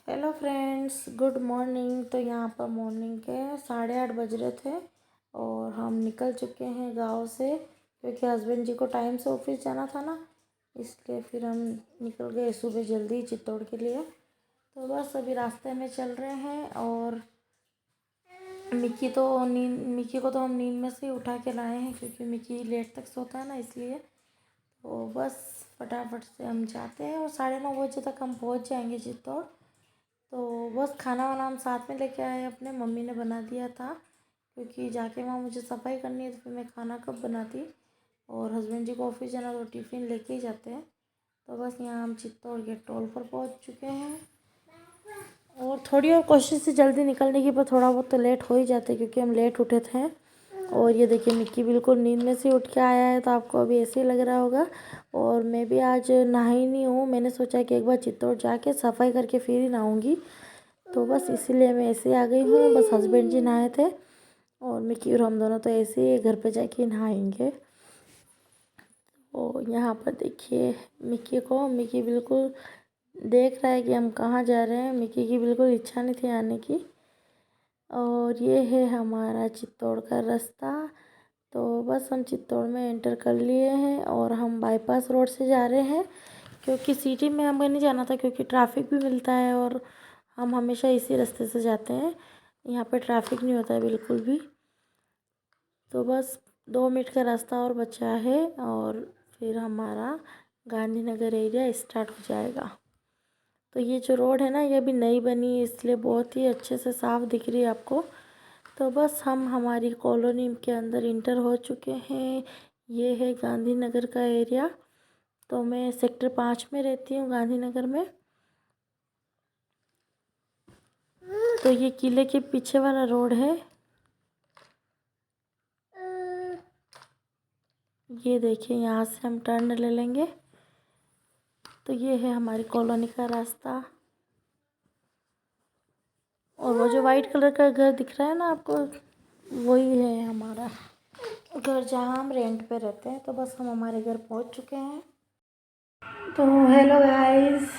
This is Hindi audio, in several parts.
Hello friends, good morning. तो यहाँ पर मॉर्निंग के 8:30 बज रहे थे और हम निकल चुके हैं गांव से, क्योंकि हस्बैंड जी को टाइम से ऑफिस जाना था ना, इसलिए फिर हम निकल गए सुबह जल्दी चित्तौड़ के लिए। तो बस अभी रास्ते में चल रहे हैं और मिक्की को तो हम नींद में से ही उठा के लाए हैं, क्योंकि मिक्की लेट तक सोता है ना, इसलिए। तो बस फटाफट से हम जाते हैं और 9:30 बजे तक हम पहुँच जाएंगे चित्तौड़। तो बस खाना वाना हम साथ में लेके आए, अपने मम्मी ने बना दिया था, क्योंकि जाके वहाँ मुझे सफाई करनी है, तो फिर मैं खाना कब बनाती। और हस्बैंड जी को ऑफिस जाना तो टिफ़िन लेके ही जाते हैं। तो बस यहाँ हम चित्तौड़ के टोल पर पहुँच चुके हैं और थोड़ी और कोशिश से जल्दी निकलने की, पर थोड़ा बहुत तो लेट हो ही जाते, क्योंकि हम लेट उठे थे। और ये देखिए, मिक्की बिल्कुल नींद में से उठ के आया है, तो आपको अभी ऐसे ही लग रहा होगा। और मैं भी आज नहाई नहीं हूँ, मैंने सोचा कि एक बार चित्तौड़ जाके सफाई करके फिर ही नहाऊँगी। तो बस इसीलिए मैं ऐसे ही आ गई हूँ। बस हस्बैंड जी नहाए थे और मिक्की और हम दोनों तो ऐसे ही घर पे जाके नहाएंगे। और यहाँ पर देखिए मिक्की बिल्कुल देख रहा है कि हम कहाँ जा रहे हैं। मिक्की की बिल्कुल इच्छा नहीं थी आने की। और ये है हमारा चित्तौड़ का रास्ता। तो बस हम चित्तौड़ में एंटर कर लिए हैं और हम बाईपास रोड से जा रहे हैं, क्योंकि सिटी में हमें नहीं जाना था, क्योंकि ट्रैफिक भी मिलता है और हम हमेशा इसी रास्ते से जाते हैं। यहाँ पे ट्रैफिक नहीं होता है बिल्कुल भी। तो बस 2 मिनट का रास्ता और बचा है और फिर हमारा गांधीनगर एरिया स्टार्ट हो जाएगा। तो ये जो रोड है ना, ये अभी नई बनी है, इसलिए बहुत ही अच्छे से साफ दिख रही है आपको। तो बस हम हमारी कॉलोनी के अंदर इंटर हो चुके हैं। ये है गांधीनगर का एरिया। तो मैं सेक्टर 5 में रहती हूँ, गांधीनगर में। तो ये किले के पीछे वाला रोड है। ये देखिए, यहाँ से हम टर्न ले लेंगे। तो ये है हमारी कॉलोनी का रास्ता। और वो जो वाइट कलर का घर दिख रहा है ना आपको, वही है हमारा घर, जहाँ हम रेंट पे रहते हैं। तो बस हम हमारे घर पहुँच चुके हैं। तो हेलो गाइस,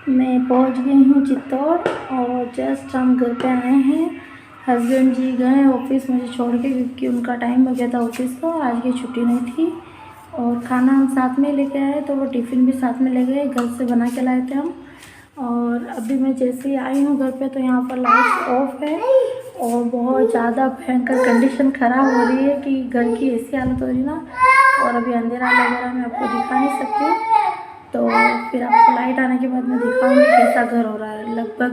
मैं पहुंच गई हूँ चित्तौड़ और जस्ट हम घर पे आए हैं। हस्बैंड जी गए ऑफिस मुझे छोड़ के, क्योंकि उनका टाइम हो गया था ऑफिस का, आज की छुट्टी नहीं थी। और खाना हम साथ में लेके आए, तो वो टिफ़िन भी साथ में ले गए, घर से बना के लाए थे हम। और अभी मैं जैसे ही आई हूँ घर पे, तो यहाँ पर लाइट ऑफ है और बहुत ज़्यादा भयंकर कंडीशन ख़राब हो रही है कि घर की ऐसी हालत हो रही है ना। और अभी अंधेरा वगैरह मैं आपको दिखा नहीं सकती, तो फिर आपको लाइट आने के बाद मैं दिखाऊंगी कैसा घर हो रहा है। लगभग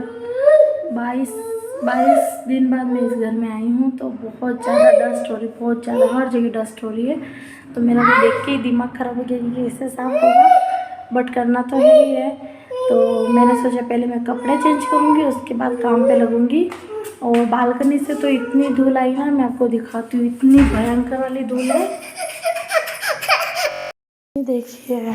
22 दिन बाद मैं इस घर में आई हूँ, तो बहुत ज़्यादा डस्ट हो रही, बहुत ज़्यादा हर जगह डस्ट हो रही है। तो मेरा तो देख के ही दिमाग ख़राब हो गया कि कैसे साफ होगा, बट करना तो ही है। तो मैंने सोचा पहले मैं कपड़े चेंज करूँगी, उसके बाद काम पे लगूँगी। और बालकनी से तो इतनी धूल आई ना, मैं आपको दिखाती हूँ, इतनी भयंकर वाली धूल है। देखिए,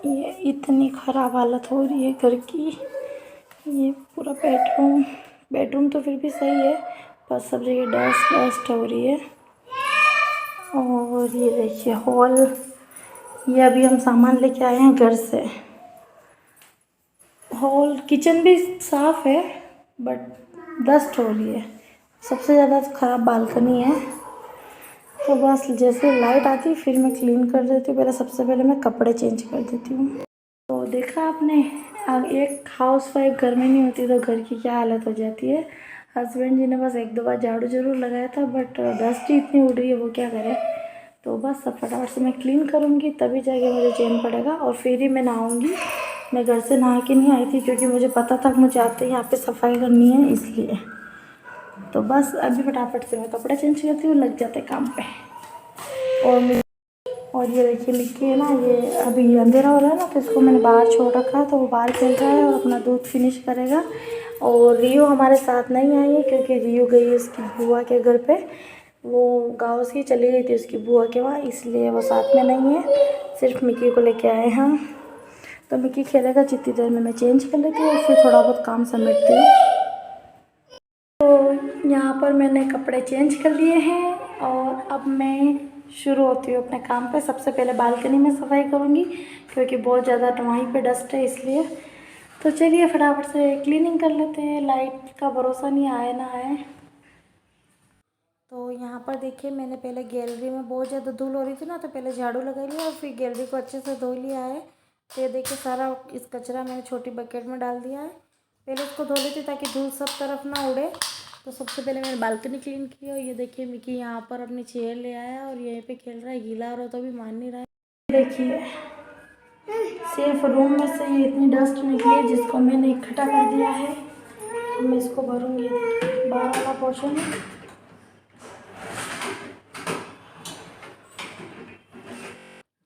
ये इतनी ख़राब हालत हो रही है घर की। ये पूरा बेडरूम तो फिर भी सही है, पर सब जगह डस्ट हो रही है। और ये देखिए हॉल, ये अभी हम सामान लेके आए हैं घर से। हॉल किचन भी साफ़ है, बट डस्ट हो रही है। सबसे ज़्यादा ख़राब बालकनी है। तो बस जैसे लाइट आती फिर मैं क्लीन कर देती हूँ। पहले सबसे पहले मैं कपड़े चेंज कर देती हूँ। तो देखा आपने, अब एक हाउस वाइफ घर में नहीं होती तो घर की क्या हालत हो जाती है। हस्बैंड जी ने बस 1-2 बार झाड़ू जरूर लगाया था, बट डस्ट ही इतनी उड़ रही है, वो क्या करे। तो बस सब फटाफट से मैं क्लीन करूँगी, तभी जाके मुझे चैन पड़ेगा और फिर ही मैं नहाऊँगी। मैं घर से नहा के नहीं आई थी, क्योंकि मुझे पता था कि मुझे आते ही यहाँ पे सफाई करनी है, इसलिए। तो बस अभी फटाफट से मैं कपड़े चेंज करती हूँ, लग जाते काम पे। और ये देखिए मिक्की है ना, ये अभी अंधेरा हो रहा है ना, तो इसको मैंने बाहर छोड़ रखा है, तो वो बाहर खेल रहा है और अपना दूध फिनिश करेगा। और रियो हमारे साथ नहीं आई है क्योंकि रियो गई है उसकी बुआ के घर पे। वो गाँव से ही चली गई थी उसकी बुआ के वहाँ, इसलिए वो साथ में नहीं है। सिर्फ मिक्की को लेके आए हैं। तो मिक्की खेलेगा, जितनी देर में मैं चेंज कर लेती हूँ और फिर थोड़ा बहुत काम समेटती हूँ। तो यहाँ पर मैंने कपड़े चेंज कर लिए हैं और अब मैं शुरू होती हूँ अपने काम पे। सबसे पहले बालकनी में सफाई करूँगी क्योंकि बहुत ज़्यादा वहीं पे डस्ट है इसलिए। तो चलिए फटाफट से क्लीनिंग कर लेते हैं, लाइट का भरोसा नहीं आए ना आए। तो यहाँ पर देखिए मैंने पहले गैलरी में बहुत ज़्यादा धूल हो रही थी ना, तो पहले झाड़ू लगा लिया और फिर गैलरी को अच्छे से धो लिया है। तो ये देखिए सारा इस कचरा मैंने छोटी बकेट में डाल दिया है। पहले इसको धो लेती ताकि धूल सब तरफ ना उड़े। तो सबसे पहले मैंने बालकनी क्लीन की और ये देखिए मिक्की यहाँ पर अपनी चेयर ले आया और यहीं पे खेल रहा है। गीला हो रहा तो भी मान नहीं रहा है। देखिए सिर्फ रूम में से ये इतनी डस्ट निकली है जिसको मैंने इकट्ठा कर दिया है। मैं इसको भरूँगी, बाहर वाला पोर्शन।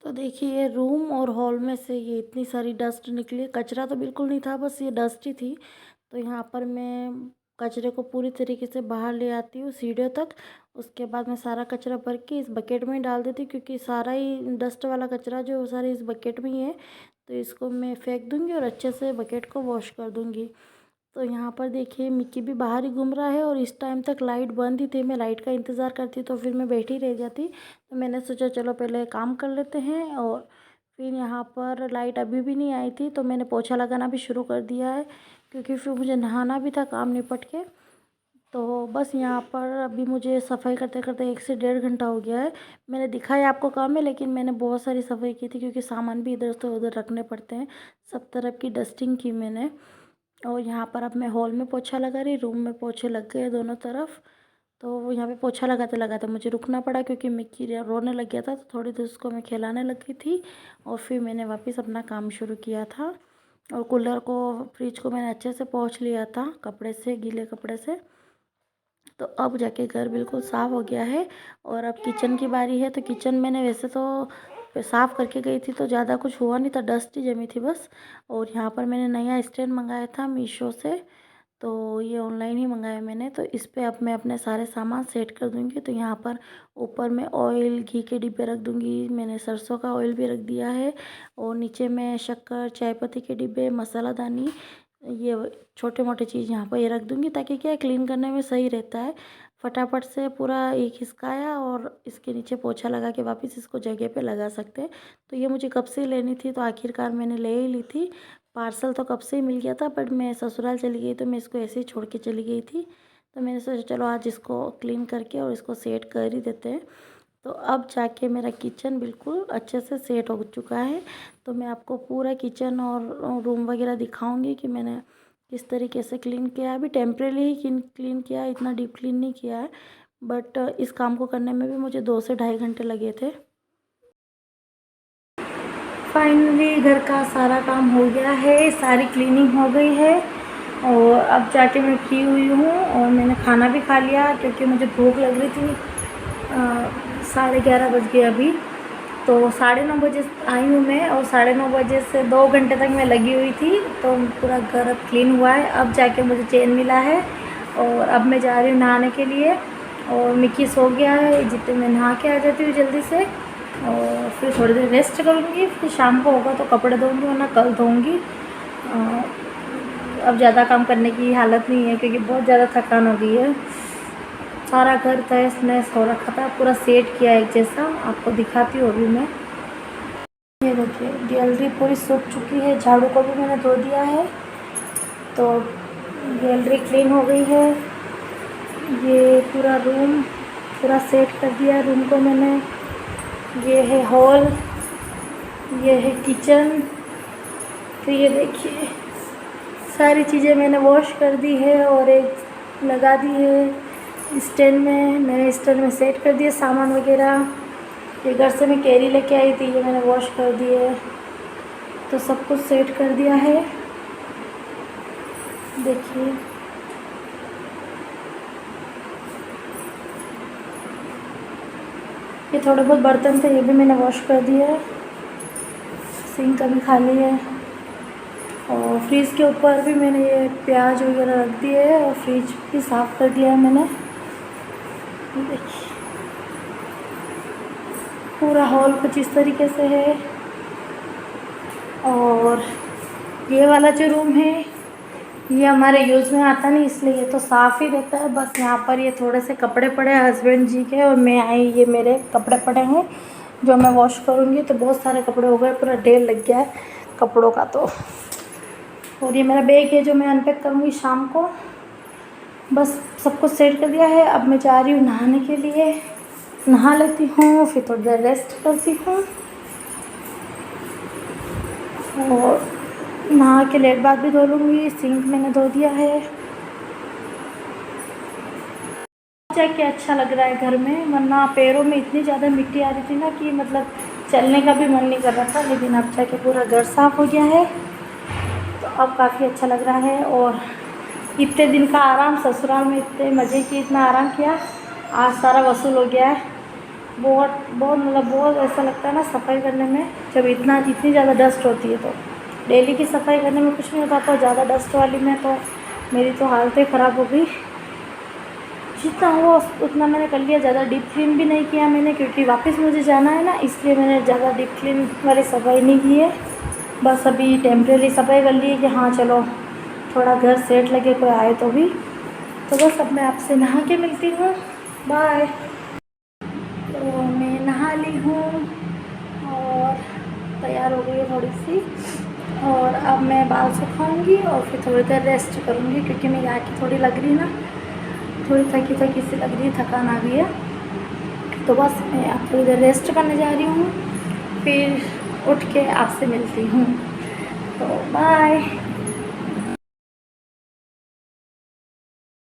तो देखिए रूम और हॉल में से ये इतनी सारी डस्ट निकली। कचरा तो बिल्कुल नहीं था, बस ये डस्ट ही थी। तो यहाँ पर मैं कचरे को पूरी तरीके से बाहर ले आती हूँ सीढ़ियों तक। उसके बाद मैं सारा कचरा भर के इस बकेट में ही डाल देती हूँ क्योंकि सारा ही डस्ट वाला कचरा जो सारे इस बकेट में ही है। तो इसको मैं फेंक दूँगी और अच्छे से बकेट को वॉश कर दूँगी। तो यहाँ पर देखिए मिक्की भी बाहर ही घूम रहा है और इस टाइम तक लाइट बंद ही थी। मैं लाइट का इंतज़ार करती तो फिर मैं बैठी रह जाती। तो मैंने सोचा चलो पहले काम कर लेते हैं। और फिर यहाँ पर लाइट अभी भी नहीं आई थी तो मैंने पोछा लगाना भी शुरू कर दिया है क्योंकि फिर मुझे नहाना भी था काम निपट के। तो बस यहाँ पर अभी मुझे सफाई करते करते 1 से 1.5 घंटा हो गया है। मैंने दिखाया आपको काम में, लेकिन मैंने बहुत सारी सफाई की थी क्योंकि सामान भी इधर से उधर रखने पड़ते हैं। सब तरफ की डस्टिंग की मैंने। और यहाँ पर अब मैं हॉल में पोछा लगा रही, रूम में पोछे लग गए दोनों तरफ। तो यहाँ पे पोछा लगाते लगाते मुझे रुकना पड़ा क्योंकि मिक्की रोने लग गया था। तो थोड़ी देर उसको मैं खिलाने लगी थी और फिर मैंने वापस अपना काम शुरू किया था। और कूलर को, फ्रिज को मैंने अच्छे से पोंछ लिया था कपड़े से, गीले कपड़े से। तो अब जाके घर बिल्कुल साफ़ हो गया है। और अब किचन की बारी है। तो किचन मैंने वैसे तो साफ़ करके गई थी तो ज़्यादा कुछ हुआ नहीं था, डस्ट ही जमी थी बस। और यहाँ पर मैंने नया स्टैंड मंगाया था मीशो से। तो ये ऑनलाइन ही मंगाया मैंने। तो इस पे अब मैं अपने सारे सामान सेट कर दूँगी। तो यहाँ पर ऊपर मैं ऑयल, घी के डिब्बे रख दूँगी। मैंने सरसों का ऑयल भी रख दिया है। और नीचे मैं शक्कर, चाय पत्ती के डिब्बे, मसालादानी, ये छोटे मोटे चीज़ यहाँ पर ये रख दूँगी ताकि क्या क्लीन करने में सही रहता है। फटाफट से पूरा एक हिसकाया और इसके नीचे पोछा लगा के वापस इसको जगह पे लगा सकते हैं। तो ये मुझे कब से लेनी थी तो आखिरकार मैंने ले ही ली थी। पार्सल तो कब से ही मिल गया था, बट मैं ससुराल चली गई तो मैं इसको ऐसे ही छोड़ के चली गई थी। तो मैंने सोचा चलो आज इसको क्लीन करके और इसको सेट कर ही देते हैं। तो अब जाके मेरा किचन बिल्कुल अच्छे से सेट हो चुका है। तो मैं आपको पूरा किचन और रूम वगैरह दिखाऊंगी कि मैंने किस तरीके से क्लीन किया है। अभी टेम्परेरी ही क्लीन किया है, इतना डीप क्लीन नहीं किया है। बट इस काम को करने में भी मुझे 2 से ढाई घंटे लगे थे। फाइनली घर का सारा काम हो गया है, सारी क्लीनिंग हो गई है। और अब जाके मैं फ्री हुई हूँ और मैंने खाना भी खा लिया क्योंकि मुझे भूख लग रही थी। 11:30 बज गए अभी। तो 9:30 बजे आई हूँ मैं और 9:30 बजे से 2 घंटे तक मैं लगी हुई थी। तो पूरा घर अब क्लीन हुआ है। अब जाके मुझे चैन मिला है और अब मैं जा रही हूँ नहाने के लिए। और मिक्की सो गया है, जितने मैं नहा के आ जाती हूँ जल्दी से। और फिर थोड़ी देर रेस्ट करूँगी, फिर शाम को होगा तो कपड़े धोऊँगी वरना कल धोऊँगी। अब ज़्यादा काम करने की हालत नहीं है क्योंकि बहुत ज़्यादा थकान हो गई है। सारा घर तहस नहस हो रखा था, पूरा सेट किया एक जैसा। आपको दिखाती हूँ अभी मैं। ये देखिए गैलरी पूरी सूख चुकी है, झाड़ू को भी मैंने धो दिया है। तो गैलरी क्लीन हो गई है। ये पूरा रूम पूरा सेट कर दिया रूम को मैंने। ये है हॉल, ये है किचन। तो ये देखिए सारी चीज़ें मैंने वॉश कर दी है और एक लगा दी है स्टैंड में। नए स्टैंड में सेट कर दिए सामान वगैरह। ये घर से मैं कैरी लेके आई थी, ये मैंने वॉश कर दी है। तो सब कुछ सेट कर दिया है। देखिए ये थोड़े बहुत बर्तन थे, ये भी मैंने वॉश कर दिया है। सिंक अभी खाली है। और फ्रिज के ऊपर भी मैंने ये प्याज वगैरह रख दिए है और फ्रिज भी साफ़ कर दिया है मैंने। देखिए पूरा हॉल कुछ इस तरीके से है। और ये वाला जो रूम है ये हमारे यूज़ में आता नहीं, इसलिए ये तो साफ़ ही रहता है। बस यहाँ पर ये थोड़े से कपड़े पड़े हैं हस्बैंड जी के, और मैं आई ये मेरे कपड़े पड़े हैं जो मैं वॉश करूँगी। तो बहुत सारे कपड़े हो गए, पूरा ढेर लग गया है कपड़ों का। तो और ये मेरा बैग है जो मैं अनपैक करूँगी शाम को। बस सब कुछ सेट कर दिया है। अब मैं जा रही हूँ नहाने के लिए, नहा लेती हूँ, फिर थोड़ी देर रेस्ट करती हूँ और नहा के लेट बाद भी धो लूँगी। सिंक मैंने धो दिया है। जाके अच्छा लग रहा है घर में, वरना पैरों में इतनी ज़्यादा मिट्टी आ रही थी ना कि मतलब चलने का भी मन नहीं कर रहा था। लेकिन अब जाके पूरा घर साफ़ हो गया है तो अब काफ़ी अच्छा लग रहा है। और इतने दिन का आराम, ससुराल में इतने मज़े किए, इतना आराम किया, आज सारा वसूल हो गया है। बहुत बहुत मतलब बहुत ऐसा लगता है ना सफाई करने में, जब इतनी ज़्यादा डस्ट होती है। तो डेली की सफाई करने में कुछ नहीं होता, तो ज़्यादा डस्ट वाली में तो मेरी तो हालत ही ख़राब हो गई। जितना हुआ उतना मैंने कर लिया, ज़्यादा डीप क्लीन भी नहीं किया मैंने, क्योंकि वापस मुझे जाना है ना, इसलिए मैंने ज़्यादा डीप क्लीन वाली सफाई नहीं की है। बस अभी टेम्परेरी सफाई कर ली है कि हाँ चलो थोड़ा घर सेट लगे, कोई आए तो भी। तो बस अब मैं आपसे नहा के मिलती हूँ, बाय। तो मैं नहा ली हूँ और तैयार हो गई है थोड़ी सी, और अब मैं बाल सुखाऊंगी और फिर थोड़ी देर रेस्ट करूँगी, क्योंकि मैं यहाँ की थोड़ी लग रही ना, थोड़ी थकी थकी सी लग रही है, थकान आ गई है। तो बस मैं अब थोड़ी देर रेस्ट करने जा रही हूँ, फिर उठ के आपसे मिलती हूँ। तो बाय।